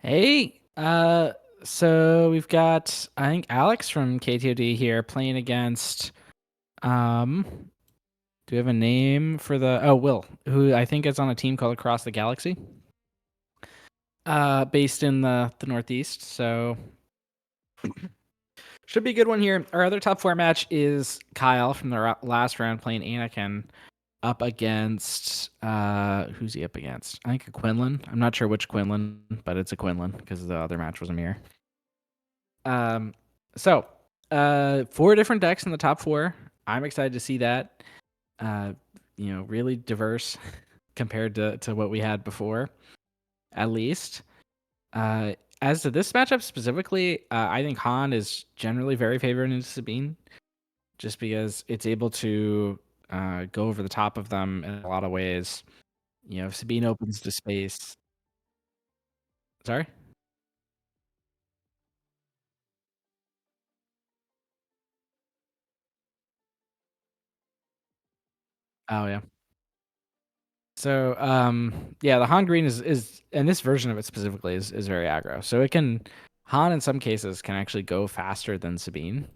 Hey, so we've got, I think, Alex from KTOD here playing against, do we have a name for Will, who I think is on a team called Across the Galaxy, based in the Northeast, so should be a good one here. Our other top 4 match is Kyle from the last round playing Anakin up against, who's he up against? I think a Quinlan. I'm not sure which Quinlan, but it's a Quinlan because the other match was a mirror. So 4 different decks in the top 4. I'm excited to see that. Really diverse compared to what we had before, at least. As to this matchup specifically, I think Han is generally very favored into Sabine, just because it's able to go over the top of them in a lot of ways. If Sabine opens to space. Sorry? Oh, yeah. So, yeah, the Han Green is and this version of it specifically is very aggro. So it can Han in some cases can actually go faster than Sabine.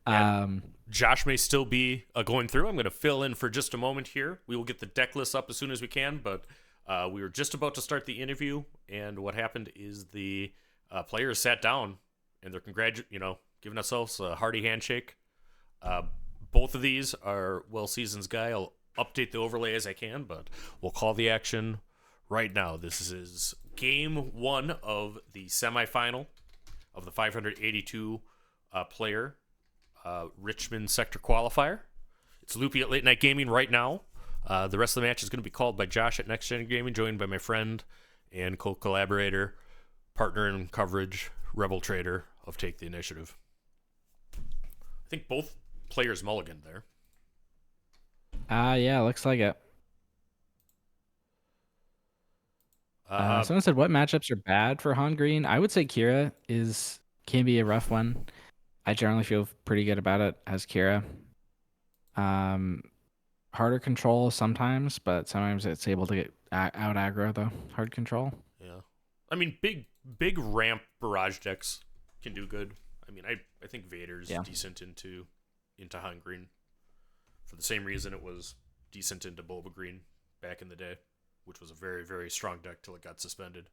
And Josh may still be going through. I'm going to fill in for just a moment here. We will get the deck list up as soon as we can, but we were just about to start the interview, and what happened is the players sat down and they're giving ourselves a hearty handshake. Both of these are Will Seasons guy. I'll update the overlay as I can, but we'll call the action right now. This is game 1 of the semifinal of the 582 player Richmond Sector Qualifier. It's Loopy at Late Night Gaming right now. The rest of the match is going to be called by Josh at Next Gen Gaming, joined by my friend and co-collaborator, partner in coverage, Rebel Trader of Take the Initiative. I think both players mulliganed there. Yeah, looks like it. Someone said, what matchups are bad for Han Green? I would say Kira can be a rough one. I generally feel pretty good about it as Kira. Harder control sometimes, but sometimes it's able to get out aggro though. Hard control. Yeah, I mean big ramp barrage decks can do good. I mean I think Vader's decent into Han Green for the same reason it was decent into Boba Green back in the day, which was a very, very strong deck till it got suspended.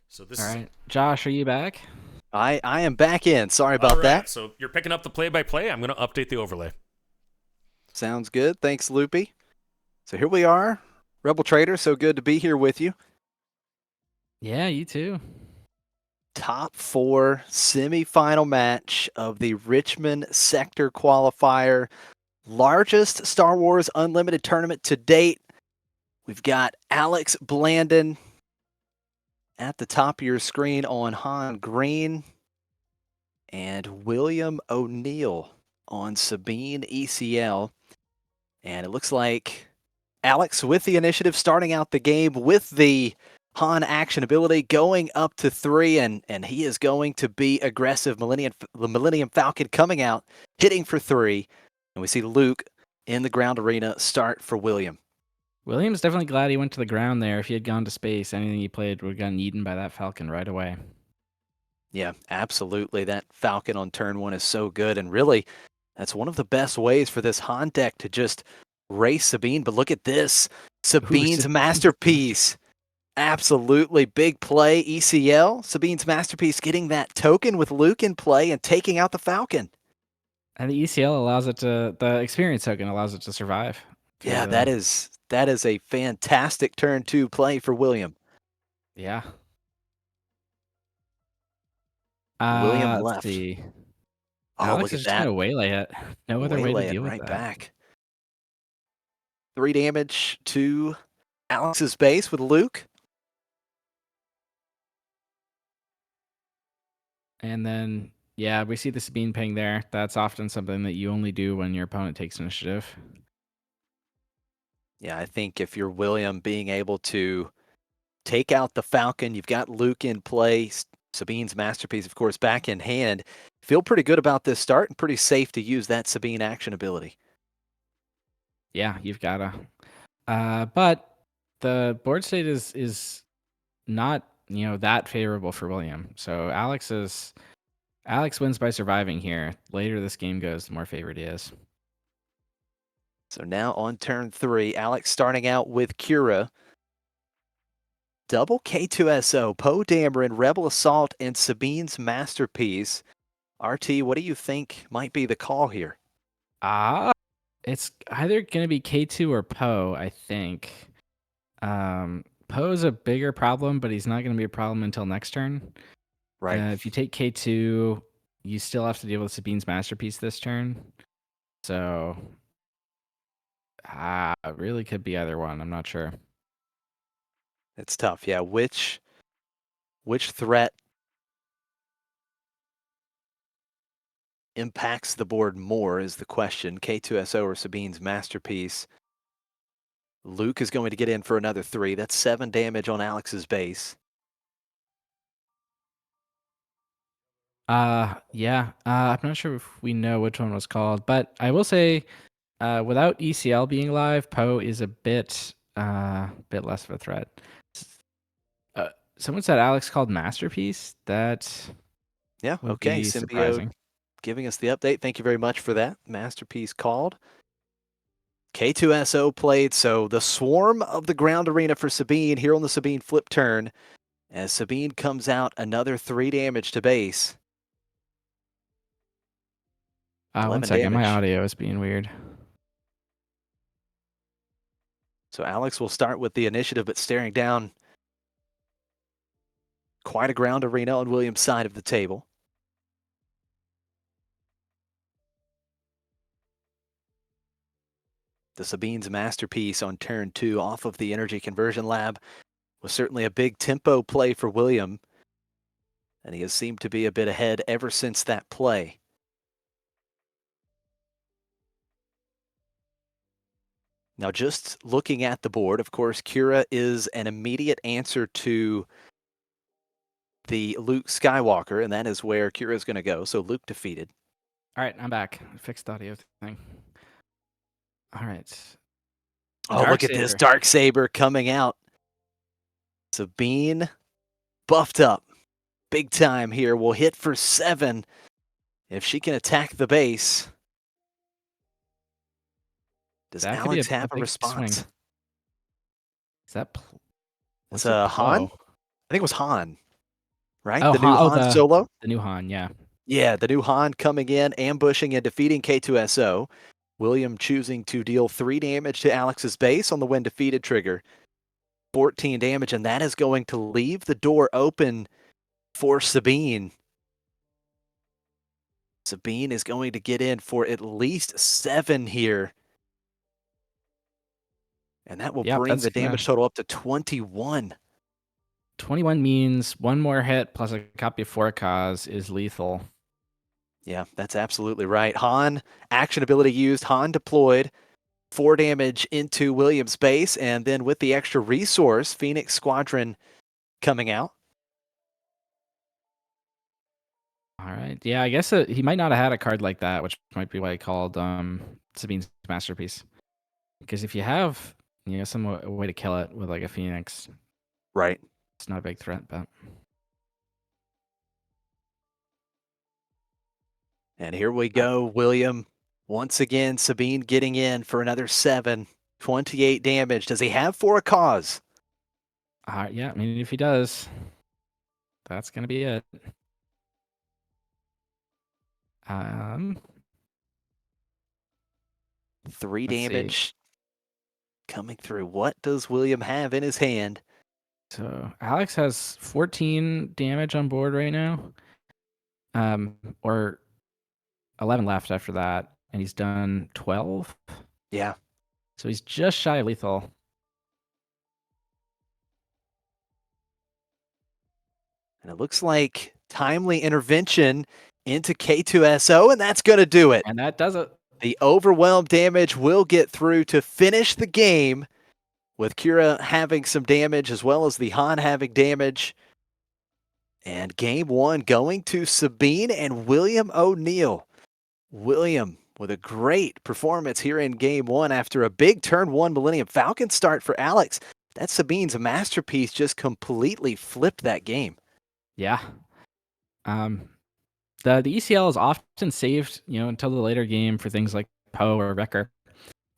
So this All right. Josh, are you back? I am back in. Sorry about that. So you're picking up the play-by-play. I'm going to update the overlay. Sounds good. Thanks, Loopy. So here we are. Rebel Trader, so good to be here with you. Yeah, you too. Top 4 semifinal match of the Richmond Sector Qualifier. Largest Star Wars Unlimited tournament to date. We've got Alex Blandon at the top of your screen on Han Green and William O'Neill on Sabine ECL. And it looks like Alex with the initiative starting out the game with the Han action ability going up to 3, and he is going to be aggressive. The Millennium Falcon coming out, hitting for 3. And we see Luke in the ground arena start for William. William's definitely glad he went to the ground there. If he had gone to space, anything he played would have gotten eaten by that Falcon right away. Yeah, absolutely. That Falcon on turn 1 is so good. And really, that's one of the best ways for this Han deck to just race Sabine. But look at this. Sabine's Masterpiece. Absolutely big play. ECL. Sabine's Masterpiece getting that token with Luke in play and taking out the Falcon. And the ECL allows it to, the experience token allows it to survive. Yeah, that is a fantastic turn 2 play for William. Yeah. William left. Let's see. Oh, Alex look at is that. just going to waylay it. No other way to deal with right that. Back. 3 damage to Alex's base with Luke. And then, yeah, we see the Sabine ping there. That's often something that you only do when your opponent takes initiative. Yeah, I think if you're William, being able to take out the Falcon, you've got Luke in play, Sabine's Masterpiece, of course, back in hand. Feel pretty good about this start and pretty safe to use that Sabine action ability. Yeah, you've got to. But the board state is not that favorable for William. So Alex wins by surviving here. Later this game goes, the more favored he is. So now on turn 3, Alex starting out with Kira. Double K2SO, Poe Dameron, Rebel Assault, and Sabine's Masterpiece. RT, what do you think might be the call here? It's either going to be K2 or Poe, I think. Poe's a bigger problem, but he's not going to be a problem until next turn. Right. If you take K2, you still have to deal with Sabine's Masterpiece this turn. So, it really could be either one. I'm not sure. It's tough, yeah. Which threat impacts the board more is the question. K2SO or Sabine's Masterpiece. Luke is going to get in for another 3. That's 7 damage on Alex's base. Yeah. I'm not sure if we know which one was called, but I will say, without ECL being live, Poe is a bit less of a threat. Someone said Alex called Masterpiece. That would be Symbiode surprising. giving us the update. Thank you very much for that. Masterpiece called. K2SO played, so the swarm of the ground arena for Sabine here on the Sabine flip turn. As Sabine comes out, another 3 damage to base. 1 second, damage. my audio is being weird. So Alex will start with the initiative, but staring down quite a ground arena on William's side of the table. The Sabine's Masterpiece on turn 2 off of the Energy Conversion Lab was certainly a big tempo play for William, and he has seemed to be a bit ahead ever since that play. Now, just looking at the board, of course, Kira is an immediate answer to the Luke Skywalker, and that is where Kira is going to go. So Luke defeated. All right, I'm back. I fixed the audio thing. All right. Oh, look at this Darksaber coming out. Sabine buffed up big time here. Will hit for 7 if she can attack the base. Does Alex have a response? Swing. Is that It's Han? I think it was Han, right? Oh, the new Han Solo? The new Han, yeah. Yeah, the new Han coming in, ambushing and defeating K2SO. William choosing to deal 3 damage to Alex's base on the when defeated trigger. 14 damage, and that is going to leave the door open for Sabine. Sabine is going to get in for at least 7 here. And that will bring the damage total up to 21. 21 means 1 more hit plus a copy of Forecast is lethal. Yeah, that's absolutely right. Han, action ability used, Han deployed. 4 damage into William's base, and then with the extra resource, Phoenix Squadron coming out. All right. Yeah, I guess he might not have had a card like that, which might be why he called Sabine's Masterpiece. Because if you have some way to kill it with like a Phoenix, right, it's not a big threat, but. And here we go, William. Once again, Sabine getting in for another 7. 28 damage. Does he have For a Cause? Yeah, I mean, if he does, that's going to be it. 3 damage coming through. What does William have in his hand? So Alex has 14 damage on board right now. Or 11 left after that, and he's done 12. Yeah. So he's just shy of lethal. And it looks like timely intervention into K2SO, and that's going to do it. And that does it. The overwhelm damage will get through to finish the game, with Kira having some damage as well as the Han having damage. And game 1 going to Sabine and William O'Neill. William with a great performance here in game 1 after a big turn 1 Millennium Falcon start for Alex. that Sabine's masterpiece just completely flipped that game. Yeah. The ECL is often saved, until the later game for things like Poe or Wrecker.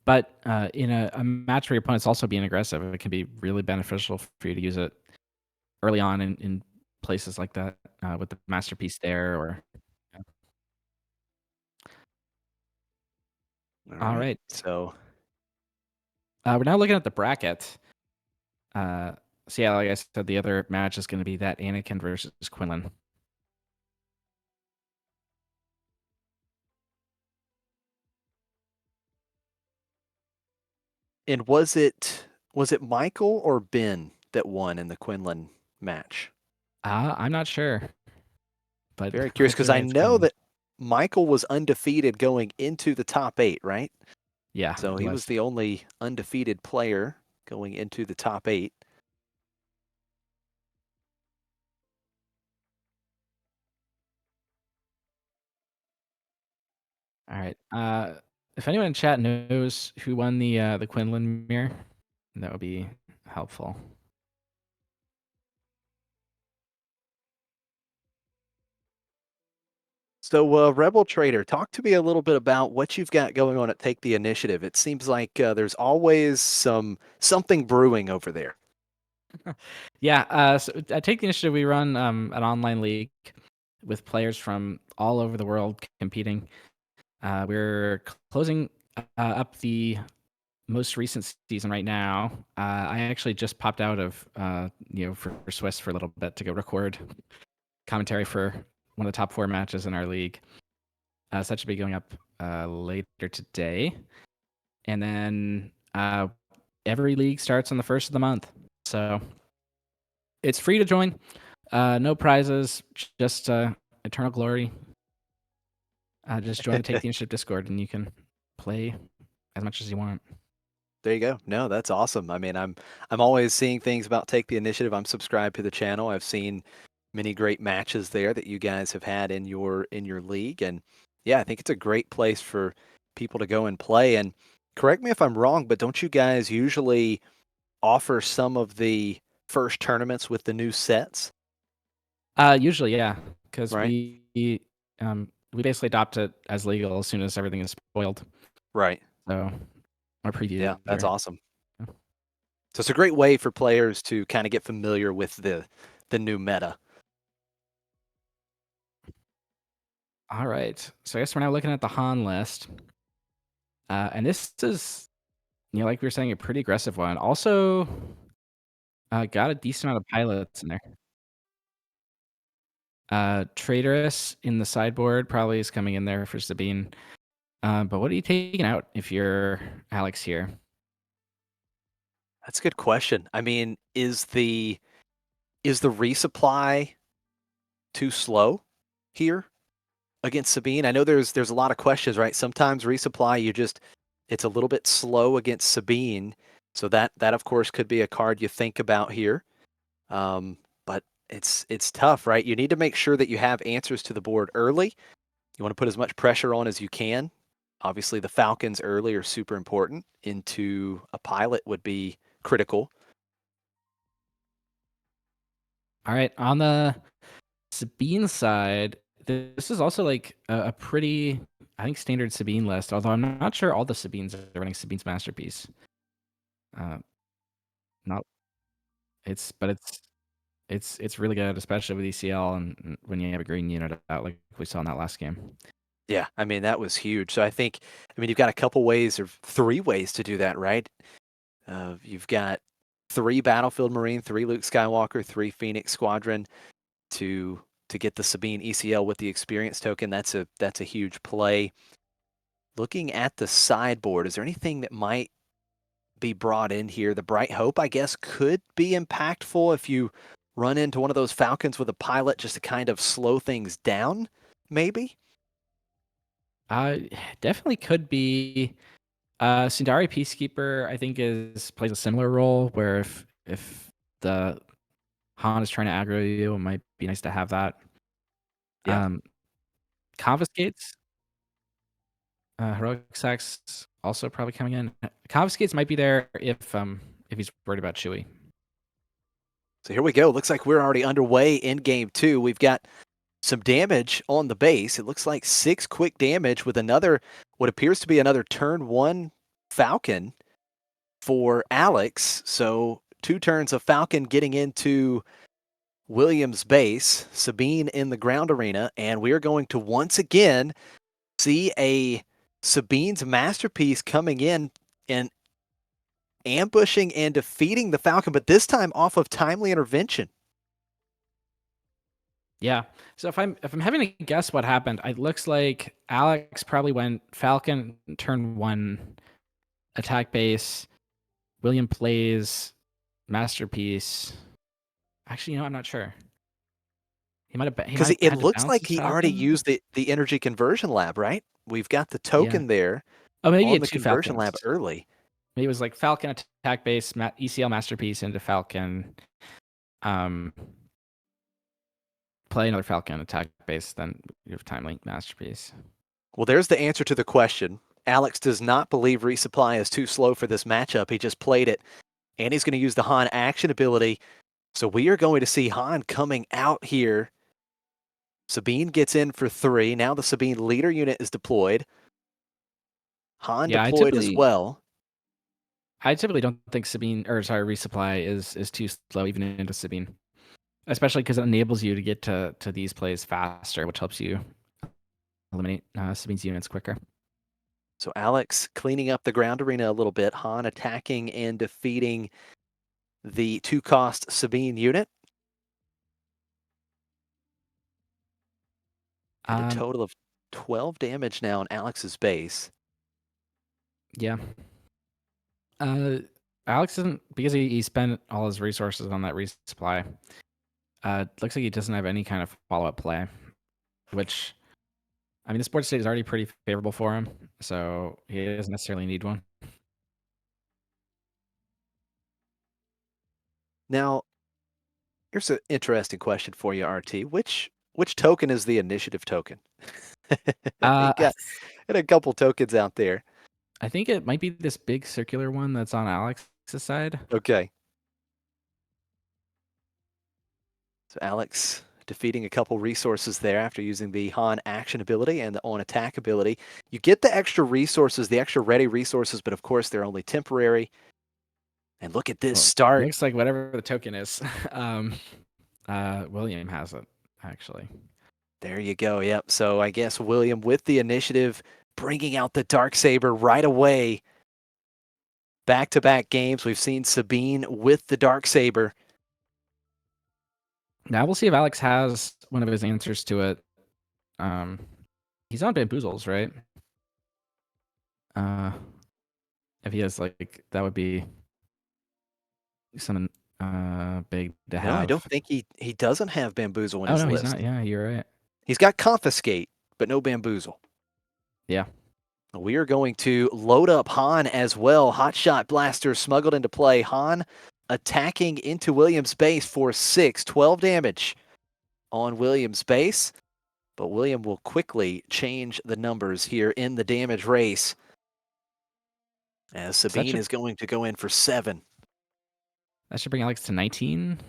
But in a match where your opponent's also being aggressive, it can be really beneficial for you to use it early on in places like that with the masterpiece there. Or all right, So we're now looking at the bracket. So yeah, like I said, the other match is going to be that Anakin versus Quinlan. and was it Michael or Ben that won in the Quinlan match? I'm not sure, but Very curious because hopefully I it's know Quinlan. that Michael was undefeated going into the top 8, right? Yeah, So he he was was. the only undefeated player going into the top 8. All right. If anyone in chat knows who won the Quinlan mirror, that would be helpful. So, Rebel Trader, talk to me a little bit about what you've got going on at Take the Initiative. It seems like there's always something brewing over there. Yeah. So at Take the Initiative, we run an online league with players from all over the world competing. We're closing up the most recent season right now. I actually just popped out of for Swiss for a little bit to go record commentary for one of the top 4 matches in our league. So that should be going up later today, and then every league starts on the 1st of the month. So it's free to join. No prizes, just eternal glory. Just join the Take the Initiative Discord, and you can play as much as you want. There you go. No, that's awesome. I mean, I'm always seeing things about Take the Initiative. I'm subscribed to the channel. I've seen many great matches there that you guys have had in your league, and yeah, I think it's a great place for people to go and play. And correct me if I'm wrong, but don't you guys usually offer some of the first tournaments with the new sets? Usually, yeah, because Right. we basically adopt it as legal as soon as everything is spoiled. Right. So our Yeah, previews that's are. awesome. So it's a great way for players to kind of get familiar with the new meta. All right. So I guess we're now looking at the Han list. And this is, like we were saying, a pretty aggressive one. Also, got a decent amount of pilots in there. Traitorous in the sideboard probably is coming in there for Sabine. But what are you taking out if you're Alex here? That's a good question. I mean, is the resupply too slow here against Sabine? I know there's a lot of questions, right? Sometimes resupply it's a little bit slow against Sabine, so that of course could be a card you think about here. But it's tough, right? You need to make sure that you have answers to the board early. You want to put as much pressure on as you can. Obviously, the Falcons early are super important. Into a pilot would be critical. All right. On the Sabine side, this is also like a pretty, I think, standard Sabine list, although I'm not sure all the Sabines are running Sabine's Masterpiece. Not but it's really good, especially with ECL and when you have a green unit out like we saw in that last game. Yeah, I mean that was huge. So I mean, you've got a couple ways or 3 ways to do that, right? You've got 3 Battlefield Marine, 3 Luke Skywalker, 3 Phoenix Squadron to get the Sabine ECL with the experience token. That's a huge play. Looking at the sideboard, is there anything that might be brought in here? The Bright Hope, I guess, could be impactful if you run into one of those Falcons with a pilot just to kind of slow things down, maybe? Uh, Definitely could be. Sundari Peacekeeper, I think, plays a similar role where if the Han is trying to aggro you, it might be nice to have that. Yeah. Confiscates, Heroic Sacks also probably coming in. Confiscates might be there if if he's worried about Chewie. So here we go. Looks like we're already underway in game 2. We've got some damage on the base. It looks like 6 quick damage with another, what appears to be another turn 1 Falcon for Alex. So 2 turns of Falcon getting into Williams' base, Sabine in the ground arena, and we are going to once again see a Sabine's masterpiece coming in and ambushing and defeating the Falcon, but this time off of timely intervention. Yeah. So if I'm having to guess what happened, it looks like Alex probably went Falcon turn 1 attack base. William plays masterpiece. Actually, I'm not sure. He might have been Because it looks like he already used the energy conversion lab, right? We've got the token there. Oh, maybe on it's the conversion lab early. Maybe it was like Falcon attack base, ECL masterpiece into Falcon. Play another Falcon attack base, then you have timely masterpiece. Well, there's the answer to the question. Alex does not believe resupply is too slow for this matchup. He just played it, and he's going to use the Han action ability. So we are going to see Han coming out here. Sabine gets in for 3. Now the Sabine leader unit is deployed. Han deployed as well. I typically don't think resupply is too slow even into Sabine. Especially because it enables you to get to these plays faster, which helps you eliminate Sabine's units quicker. So Alex cleaning up the ground arena a little bit. Han attacking and defeating the 2-cost Sabine unit. And a total of 12 damage now on Alex's base. Yeah. Alex isn't, because he spent all his resources on that resupply. Looks like he doesn't have any kind of follow-up play, which, I mean, the sports state is already pretty favorable for him, so he doesn't necessarily need one. Now, here's an interesting question for you, RT. Which token is the initiative token? You got a couple tokens out there. I think it might be this big circular one that's on Alex's side. Okay. So Alex defeating a couple resources there after using the Han action ability and the on attack ability. You get the extra resources, the extra ready resources, but of course they're only temporary. And look at this start. Looks like whatever the token is. William has it, actually. There you go. Yep. So I guess William with the initiative, bringing out the Darksaber right away. Back-to-back games, we've seen Sabine with the Darksaber. Now we'll see if Alex has one of his answers to it. He's on Bamboozles, right? If he has, like, that would be something big to have. No, I don't think he doesn't have Bamboozle in his list. He's not. Yeah, you're right. He's got Confiscate, but no Bamboozle. Yeah. We are going to load up Han as well. Hotshot Blaster smuggled into play. Han attacking into Williams' base for 12 damage on Williams' base. But William will quickly change the numbers here in the damage race, as Sabine is going to go in for 7. That should bring Alex to 19.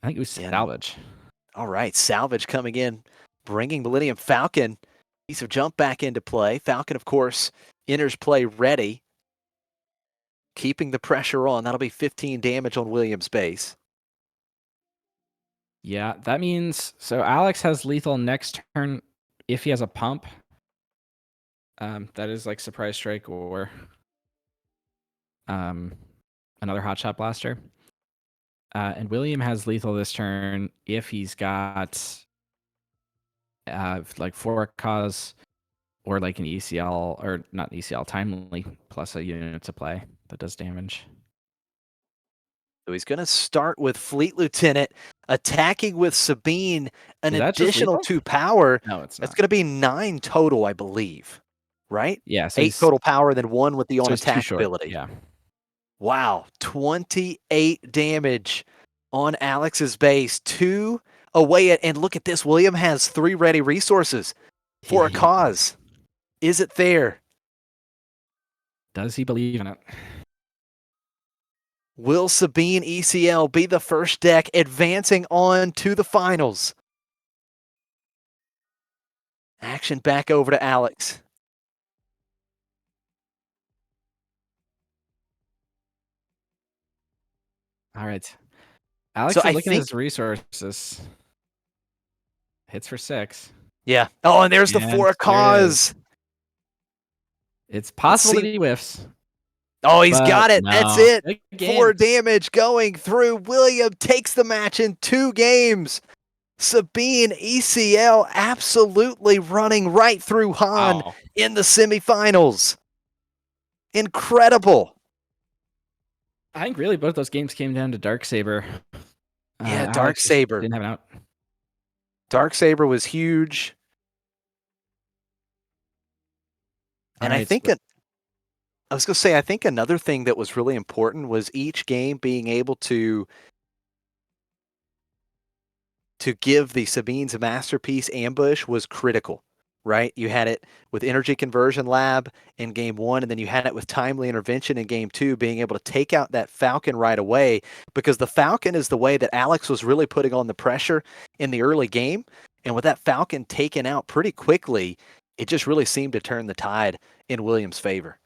I think it was Salvage. All right, Salvage coming in, bringing Millennium Falcon. Piece of jump back into play. Falcon, of course, enters play ready, keeping the pressure on. That'll be 15 damage on Williams' base. Yeah, that means, so Alex has lethal next turn if he has a pump. That is like Surprise Strike or another Hotshot Blaster. And William has lethal this turn if he's got like 4 cause or like an ECL, or not ECL, timely plus a unit to play that does damage. So he's going to start with Fleet Lieutenant, attacking with Sabine, an additional 2 power. No, it's not. That's going to be 9 total, I believe. Right? Yeah. So 8 total power, then 1 with the on attack ability. Yeah. Wow. 28 damage on Alex's base. 2 away. And look at this. William has 3 ready resources for a cause. Is it there? Does he believe in it? Will Sabine ECL be the first deck advancing on to the finals? Action back over to Alex. All right. Alex So is I looking at think, his resources. Hits for 6. yeah. Oh, and there's the And for a there it is. cause. It's possible see. that he whiffs. Oh, he's But got it. That's no. it. Big 4 games. damage going through. William takes the match in 2 games. Sabine ECL absolutely running right through Han Wow. in the semifinals. Incredible. I think really both those games came down to Darksaber. Yeah, Alex just Darksaber. didn't have an out. Darksaber was huge. And All I right, think I was going to say, I think another thing that was really important was each game being able to give the Sabine's masterpiece ambush was critical, right? You had it with Energy Conversion Lab in game 1, and then you had it with Timely Intervention in game 2, being able to take out that Falcon right away, because the Falcon is the way that Alex was really putting on the pressure in the early game. And with that Falcon taken out pretty quickly, it just really seemed to turn the tide in Williams' favor.